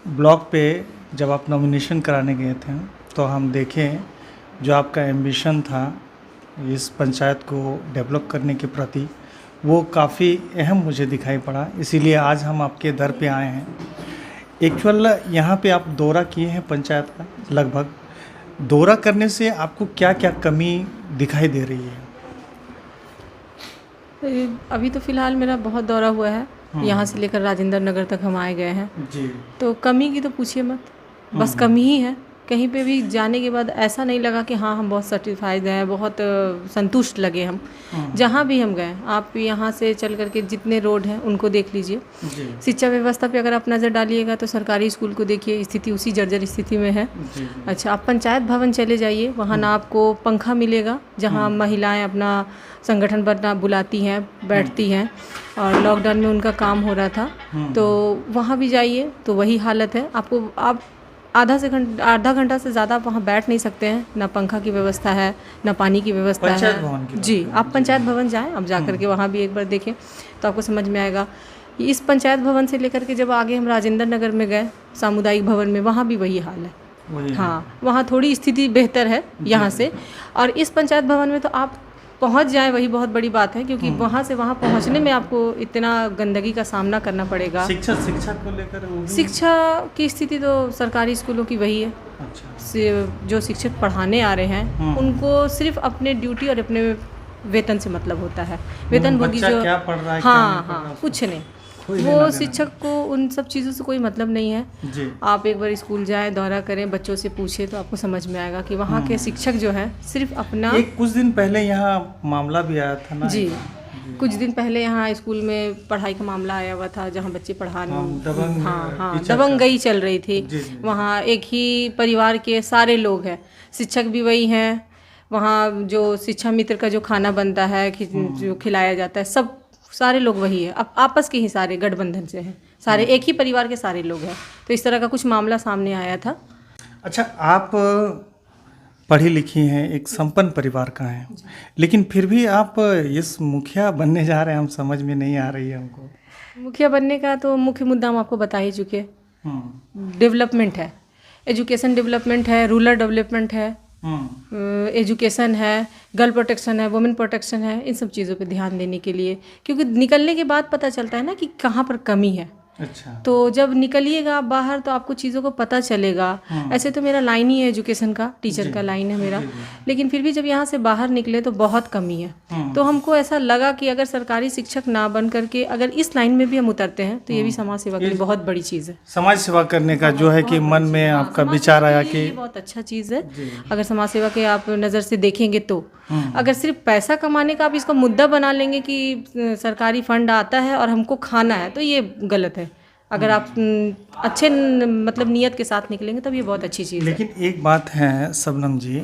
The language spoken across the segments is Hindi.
ब्लॉक पे जब आप नॉमिनेशन कराने गए थे तो हम देखें जो आपका एम्बिशन था इस पंचायत को डेवलप करने के प्रति, वो काफ़ी अहम मुझे दिखाई पड़ा। इसीलिए आज हम आपके दर पे आए हैं। एक्चुअल यहाँ पे आप दौरा किए हैं पंचायत का, लगभग दौरा करने से आपको क्या क्या कमी दिखाई दे रही है? अभी तो फ़िलहाल मेरा बहुत दौरा हुआ है, यहाँ से लेकर राजेंद्र नगर तक हम आए गए हैं। जी। तो कमी की तो पूछिए मत, बस कमी ही है। कहीं पे भी जाने के बाद ऐसा नहीं लगा कि हाँ हम बहुत सर्टिफाइड हैं, बहुत संतुष्ट लगे हम। जहाँ भी हम गए, आप यहाँ से चल करके जितने रोड हैं उनको देख लीजिए। शिक्षा व्यवस्था पे अगर आप नज़र डालिएगा तो सरकारी स्कूल को देखिए, स्थिति उसी जर्जर स्थिति में है। अच्छा, आप पंचायत भवन चले जाइए, वहाँ ना आपको पंखा मिलेगा जहाँ महिलाएं अपना संगठन बना बुलाती हैं, बैठती हैं, और लॉकडाउन में उनका काम हो रहा था। तो वहाँ भी जाइए तो वही हालत है। आपको आप आधा घंटा से ज़्यादा आप वहाँ बैठ नहीं सकते हैं। ना पंखा की व्यवस्था है, ना पानी की व्यवस्था है। जी, आप पंचायत भवन जाएं, आप जाकर के वहाँ भी एक बार देखें तो आपको समझ में आएगा। इस पंचायत भवन से लेकर के जब आगे हम राजेंद्र नगर में गए सामुदायिक भवन में, वहाँ भी वही हाल है। हाँ, वहाँ थोड़ी स्थिति बेहतर है यहाँ से। और इस पंचायत भवन में तो आप पहुंच जाएं वही बहुत बड़ी बात है, क्योंकि वहाँ से वहाँ पहुँचने में आपको इतना गंदगी का सामना करना पड़ेगा। शिक्षा को लेकर शिक्षा की स्थिति तो सरकारी स्कूलों की वही है। अच्छा। जो शिक्षक पढ़ाने आ रहे हैं उनको सिर्फ अपने ड्यूटी और अपने वेतन से मतलब होता है। वेतन भोगी जो क्या पढ़ रहा है, हाँ, कुछ नहीं, वो शिक्षक को उन सब चीज़ों से कोई मतलब नहीं है। जी। आप एक बार स्कूल जाएं, दौरा करें, बच्चों से पूछें तो आपको समझ में आएगा कि वहाँ के शिक्षक जो है सिर्फ अपना। कुछ दिन पहले यहाँ मामला भी आया था ना? जी, कुछ दिन पहले यहाँ स्कूल में पढ़ाई का मामला आया हुआ था, जहाँ बच्चे पढ़ाने दबंगई चल रही थी। वहाँ एक ही परिवार के सारे लोग हैं, शिक्षक भी वही हैं, वहाँ जो शिक्षा मित्र का जो खाना बनता है, जो खिलाया जाता है, सब सारे लोग वही है। अब आपस के ही सारे गठबंधन से हैं, सारे एक ही परिवार के सारे लोग हैं। तो इस तरह का कुछ मामला सामने आया था। अच्छा, आप पढ़ी लिखी हैं, एक संपन्न परिवार का हैं, लेकिन फिर भी आप इस मुखिया बनने जा रहे हैं, हम समझ में नहीं आ रही है हमको। मुखिया बनने का तो मुख्य मुद्दा हम आपको बता ही चुके। डेवलपमेंट है, एजुकेशन डेवलपमेंट है, रूरल डेवलपमेंट है, एजुकेशन है, गर्ल प्रोटेक्शन है, वुमेन प्रोटेक्शन है, इन सब चीज़ों पे ध्यान देने के लिए, क्योंकि निकलने के बाद पता चलता है ना कि कहाँ पर कमी है। अच्छा। तो जब निकलिएगा आप बाहर तो आपको चीज़ों को पता चलेगा। ऐसे तो मेरा लाइन ही है एजुकेशन का, टीचर का लाइन है मेरा, लेकिन फिर भी जब यहाँ से बाहर निकले तो बहुत कमी है। तो हमको ऐसा लगा कि अगर सरकारी शिक्षक ना बन करके अगर इस लाइन में भी हम उतरते हैं तो ये भी समाज सेवा के लिए बहुत बड़ी चीज़ है। समाज सेवा करने का जो है कि मन में आपका विचार आया कि बहुत अच्छा चीज़ है। अगर समाज सेवा के आप नज़र से देखेंगे तो अगर सिर्फ पैसा कमाने का आप इसको मुद्दा बना लेंगे कि सरकारी फंड आता है और हमको खाना है, तो ये गलत है। अगर आप अच्छे मतलब नियत के साथ निकलेंगे तब ये बहुत अच्छी चीज़ है। लेकिन एक बात है शबनम जी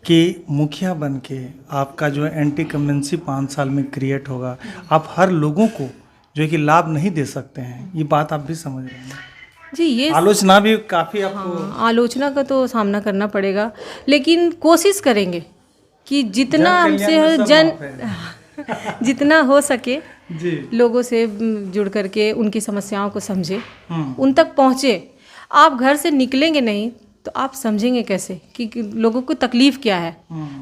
कि मुखिया बन के आपका जो एंटी कमेंसी 5 साल में क्रिएट होगा, आप हर लोगों को जो है कि लाभ नहीं दे सकते हैं, ये बात आप भी समझ रहे हैं। जी, ये आलोचना भी काफ़ी आपको आलोचना का तो सामना करना पड़ेगा, लेकिन कोशिश करेंगे कि जितना हमसे जितना हो सके जी। लोगों से जुड़ करके उनकी समस्याओं को समझे, उन तक पहुँचे। आप घर से निकलेंगे नहीं तो आप समझेंगे कैसे कि लोगों को तकलीफ क्या है।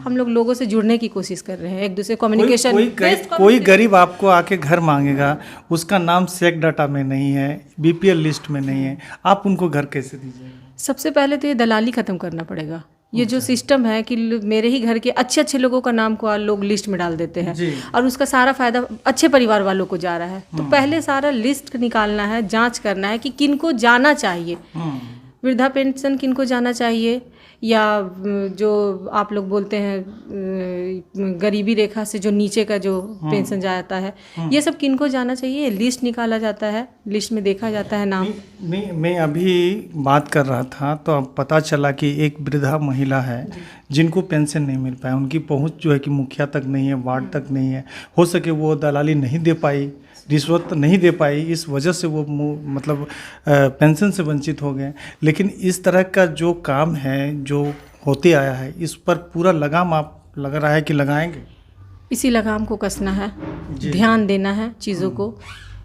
हम लोग लोगों से जुड़ने की कोशिश कर रहे हैं, एक दूसरे कम्युनिकेशन। कोई गरीब आपको आके घर मांगेगा, उसका नाम सेक डाटा में नहीं है, बीपीएल लिस्ट में नहीं है, आप उनको घर कैसे दीजिएगा? सबसे पहले तो ये दलाली ख़त्म करना पड़ेगा। ये जो सिस्टम है कि मेरे ही घर के अच्छे अच्छे लोगों का नाम को लोग लिस्ट में डाल देते हैं और उसका सारा फायदा अच्छे परिवार वालों को जा रहा है। तो पहले सारा लिस्ट निकालना है, जांच करना है कि किनको जाना चाहिए, वृद्धा पेंशन किनको जाना चाहिए, या जो आप लोग बोलते हैं गरीबी रेखा से जो नीचे का जो पेंशन जाता है, ये सब किनको जाना चाहिए, लिस्ट निकाला जाता है, लिस्ट में देखा जाता है नाम। मैं अभी बात कर रहा था तो अब पता चला कि एक वृद्धा महिला है जिनको पेंशन नहीं मिल पाया, उनकी पहुंच जो है कि मुखिया तक नहीं है, वार्ड तक नहीं है, हो सके वो दलाली नहीं दे पाई, रिश्वत नहीं दे पाई, इस वजह से वो मतलब पेंशन से वंचित हो गए। लेकिन इस तरह का जो काम है जो होते आया है, इस पर पूरा लगाम आप लग रहा है कि लगाएंगे? इसी लगाम को कसना है, ध्यान देना है चीज़ों को,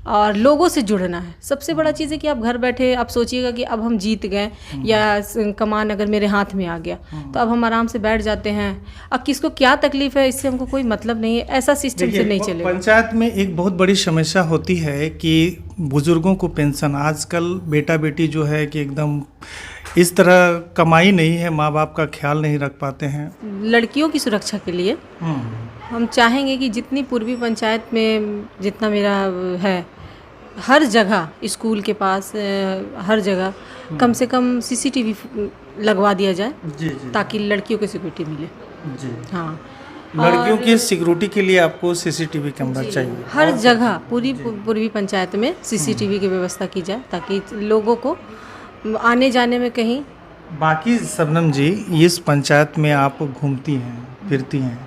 और लोगों से जुड़ना है। सबसे बड़ा चीज़ है कि आप घर बैठे आप सोचिएगा कि अब हम जीत गए या कमान अगर मेरे हाथ में आ गया तो अब हम आराम से बैठ जाते हैं। अब किसको क्या तकलीफ है इससे हमको कोई मतलब नहीं है, ऐसा सिस्टम से नहीं चलेगा। पंचायत में एक बहुत बड़ी समस्या होती है कि बुजुर्गों को पेंशन, आजकल बेटा बेटी जो है कि एकदम इस तरह कमाई नहीं है, माँ बाप का ख्याल नहीं रख पाते हैं। लड़कियों की सुरक्षा के लिए हम चाहेंगे कि जितनी पूर्वी पंचायत में जितना मेरा है, हर जगह स्कूल के पास हर जगह कम से कम सीसीटीवी लगवा दिया जाए जी ताकि लड़कियों को सिक्योरिटी मिले। जी। हाँ, लड़कियों की सिक्योरिटी के लिए आपको सीसीटीवी कैमरा चाहिए हर जगह पूरी पूर्वी पंचायत में सीसीटीवी की व्यवस्था की जाए ताकि लोगों को आने जाने में कहीं। बाकी शबनम जी, इस पंचायत में आप घूमती हैं फिरती हैं,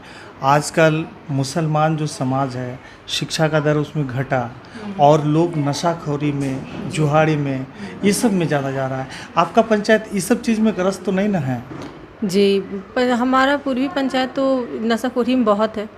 आजकल मुसलमान जो समाज है शिक्षा का दर उसमें घटा और लोग नशाखोरी में, जुहाड़ी में, ये सब में ज़्यादा जा रहा है। आपका पंचायत इस सब चीज़ में ग्रस्त तो नहीं ना है? जी, पर हमारा पूर्वी पंचायत तो नशाखोरी में बहुत है।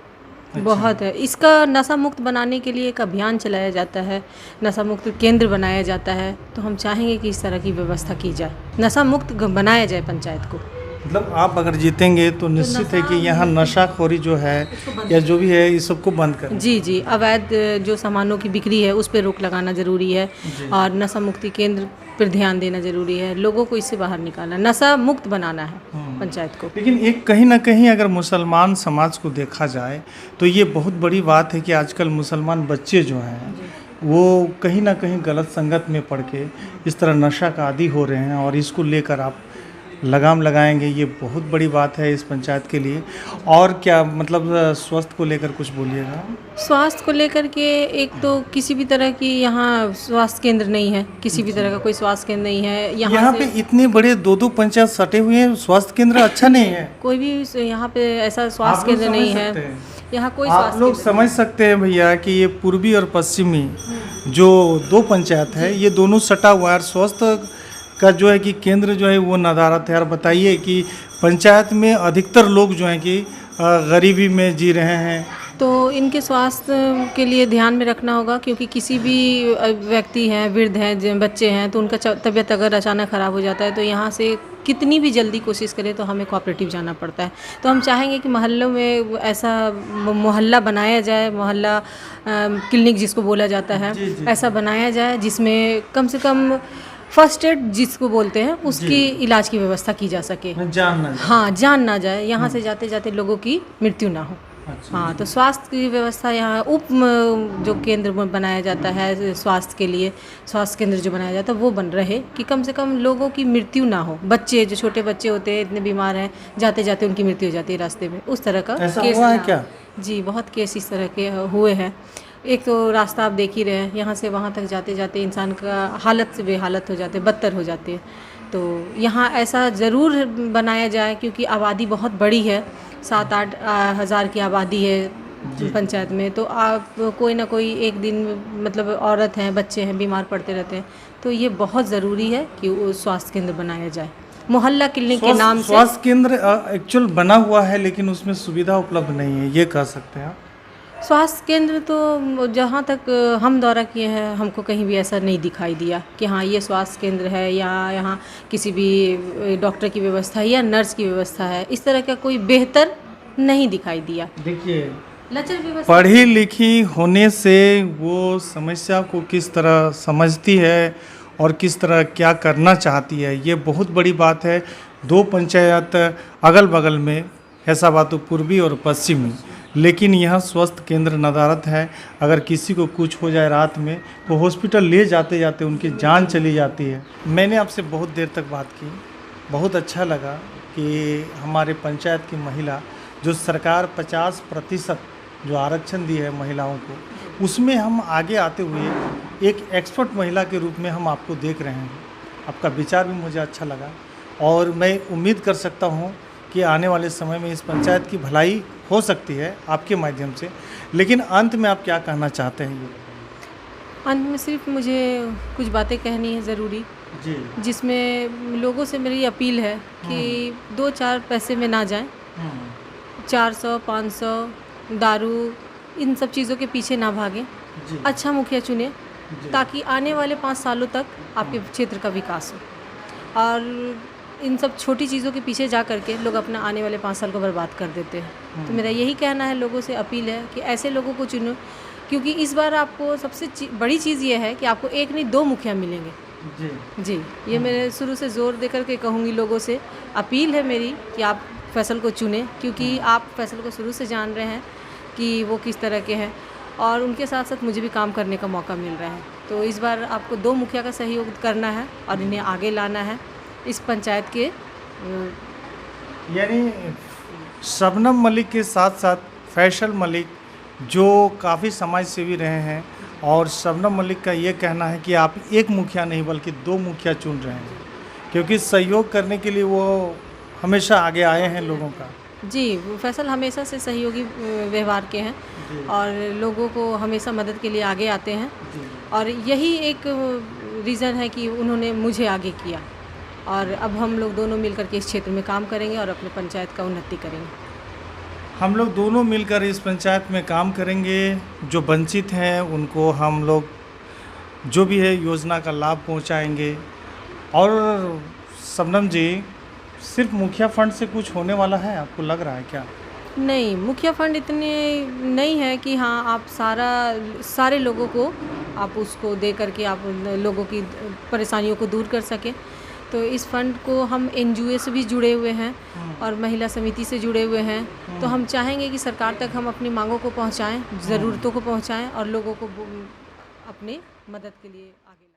बहुत है। इसका नशा मुक्त बनाने के लिए एक अभियान चलाया जाता है, नशा मुक्त केंद्र बनाया जाता है। तो हम चाहेंगे कि इस तरह की व्यवस्था की जाए, नशा मुक्त बनाया जाए पंचायत को। मतलब आप अगर जीतेंगे तो निश्चित है कि यहाँ नशाखोरी जो है या जो भी है इस सबको बंद करें। जी, अवैध जो सामानों की बिक्री है उस पर रोक लगाना ज़रूरी है और नशा मुक्ति केंद्र पर ध्यान देना ज़रूरी है। लोगों को इससे बाहर निकालना, नशा मुक्त बनाना है पंचायत को। लेकिन एक कहीं ना कहीं अगर मुसलमान समाज को देखा जाए तो ये बहुत बड़ी बात है कि आजकल मुसलमान बच्चे जो हैं वो कहीं ना कहीं गलत संगत में पड़ के इस तरह नशा का आदी हो रहे हैं और इसको लेकर आप लगाम लगाएंगे, ये बहुत बड़ी बात है इस पंचायत के लिए। और क्या मतलब स्वास्थ्य को लेकर कुछ बोलिएगा? स्वास्थ्य को लेकर के एक तो किसी भी तरह की यहाँ स्वास्थ्य केंद्र नहीं है, किसी भी तरह का कोई स्वास्थ्य केंद्र नहीं है। यहाँ पे इतने बड़े दो पंचायत सटे हुए हैं, स्वास्थ्य केंद्र अच्छा नहीं है। कोई भी यहाँ पे ऐसा स्वास्थ्य केंद्र नहीं है। यहाँ कोई आप लोग समझ सकते हैं भैया कि ये पूर्वी और पश्चिमी जो दो पंचायत है ये दोनों सटा हुआ है। स्वास्थ्य का जो है कि केंद्र जो है वो नदारत है। और बताइए कि पंचायत में अधिकतर लोग जो हैं कि गरीबी में जी रहे हैं, तो इनके स्वास्थ्य के लिए ध्यान में रखना होगा क्योंकि किसी भी व्यक्ति हैं, वृद्ध हैं, बच्चे हैं तो उनका तबीयत अगर अचानक ख़राब हो जाता है तो यहाँ से कितनी भी जल्दी कोशिश करें तो हमें कोऑपरेटिव जाना पड़ता है। तो हम चाहेंगे कि मोहल्लों में ऐसा मोहल्ला बनाया जाए, मोहल्ला क्लिनिक जिसको बोला जाता है, ऐसा बनाया जाए जिसमें कम से कम फर्स्ट एड जिसको बोलते हैं उसकी इलाज की व्यवस्था की जा सके। जान ना जाए यहाँ से जाते जाते लोगों की मृत्यु ना हो। हाँ, तो स्वास्थ्य की व्यवस्था यहाँ उप जो केंद्र बनाया जाता है स्वास्थ्य के लिए, स्वास्थ्य केंद्र जो बनाया जाता है वो बन रहे कि कम से कम लोगों की मृत्यु ना हो। बच्चे जो छोटे बच्चे होते हैं इतने बीमार हैं, जाते जाते उनकी मृत्यु हो जाती है रास्ते में, उस तरह का केस हुआ है क्या? जी, बहुत केस इस तरह के हुए हैं। एक तो रास्ता आप देख ही रहे हैं, यहाँ से वहाँ तक जाते जाते इंसान का हालत से बेहालत हो जाते, बदतर हो जाते हैं। तो यहाँ ऐसा ज़रूर बनाया जाए क्योंकि आबादी बहुत बड़ी है, 7-8 हज़ार की आबादी है पंचायत में। तो आप कोई ना कोई एक दिन मतलब औरत हैं, बच्चे हैं, बीमार पड़ते रहते हैं। तो ये बहुत ज़रूरी है कि वो स्वास्थ्य केंद्र बनाया जाए मोहल्ला क्लिनिक के नाम से। स्वास्थ्य केंद्र एक्चुअल बना हुआ है लेकिन उसमें सुविधा उपलब्ध नहीं है, ये कह सकते हैं आप? स्वास्थ्य केंद्र तो जहाँ तक हम दौरा किए हैं हमको कहीं भी ऐसा नहीं दिखाई दिया कि हाँ ये स्वास्थ्य केंद्र है या यहाँ किसी भी डॉक्टर की व्यवस्था है या नर्स की व्यवस्था है, इस तरह का कोई बेहतर नहीं दिखाई दिया। देखिए, लचर व्यवस्था पढ़ी लिखी होने से वो समस्या को किस तरह समझती है और किस तरह क्या करना चाहती है, ये बहुत बड़ी बात है। दो पंचायत अगल बगल में, ऐसा बात तो पूर्वी और पश्चिमी, लेकिन यहाँ स्वास्थ्य केंद्र नदारत है। अगर किसी को कुछ हो जाए रात में तो हॉस्पिटल ले जाते जाते उनकी जान चली जाती है। मैंने आपसे बहुत देर तक बात की, बहुत अच्छा लगा कि हमारे पंचायत की महिला जो सरकार 50% जो आरक्षण दी है महिलाओं को, उसमें हम आगे आते हुए एक एक्सपर्ट महिला के रूप में हम आपको देख रहे हैं। आपका विचार भी मुझे अच्छा लगा और मैं उम्मीद कर सकता हूँ कि आने वाले समय में इस पंचायत की भलाई हो सकती है आपके माध्यम से। लेकिन अंत में आप क्या कहना चाहते हैं? अंत में सिर्फ मुझे कुछ बातें कहनी है ज़रूरी जी, जिसमें लोगों से मेरी अपील है कि 2-4 पैसे में ना जाएं, 400-500 दारू इन सब चीज़ों के पीछे ना भागें। अच्छा मुखिया चुने ताकि आने वाले 5 सालों तक आपके क्षेत्र का विकास हो। और इन सब छोटी चीज़ों के पीछे जा कर के लोग अपना आने वाले 5 साल को बर्बाद कर देते हैं। तो मेरा यही कहना है, लोगों से अपील है कि ऐसे लोगों को चुनो, क्योंकि इस बार आपको सबसे बड़ी चीज़ ये है कि आपको एक नहीं 2 मुखिया मिलेंगे। जी, ये मेरे शुरू से ज़ोर दे कर के कहूँगी, लोगों से अपील है मेरी कि आप फैसल को चुनें, क्योंकि आप फैसल को शुरू से जान रहे हैं कि वो किस तरह के हैं, और उनके साथ साथ मुझे भी काम करने का मौका मिल रहा है। तो इस बार आपको 2 मुखिया का सहयोग करना है और इन्हें आगे लाना है इस पंचायत के। यानी शबनम मलिक के साथ साथ फैसल मलिक जो काफ़ी समाज सेवी रहे हैं, और शबनम मलिक का ये कहना है कि आप एक मुखिया नहीं बल्कि 2 मुखिया चुन रहे हैं, क्योंकि सहयोग करने के लिए वो हमेशा आगे आए हैं लोगों का। जी, फैसल हमेशा से सहयोगी व्यवहार के हैं और लोगों को हमेशा मदद के लिए आगे आते हैं, और यही एक रीज़न है कि उन्होंने मुझे आगे किया। और अब हम लोग दोनों मिलकर के इस क्षेत्र में काम करेंगे और अपने पंचायत का उन्नति करेंगे। हम लोग दोनों मिलकर इस पंचायत में काम करेंगे। जो वंचित हैं उनको हम लोग जो भी है योजना का लाभ पहुंचाएंगे। और शबनम जी, सिर्फ मुखिया फंड से कुछ होने वाला है, आपको लग रहा है क्या? नहीं, मुखिया फंड इतने नहीं है कि हाँ आप सारे लोगों को आप उसको दे करके आप लोगों की परेशानियों को दूर कर सकें। तो इस फंड को हम एनजीओ से भी जुड़े हुए हैं और महिला समिति से जुड़े हुए हैं। तो हम चाहेंगे कि सरकार तक हम अपनी मांगों को पहुंचाएं, ज़रूरतों को पहुंचाएं और लोगों को अपने मदद के लिए आगे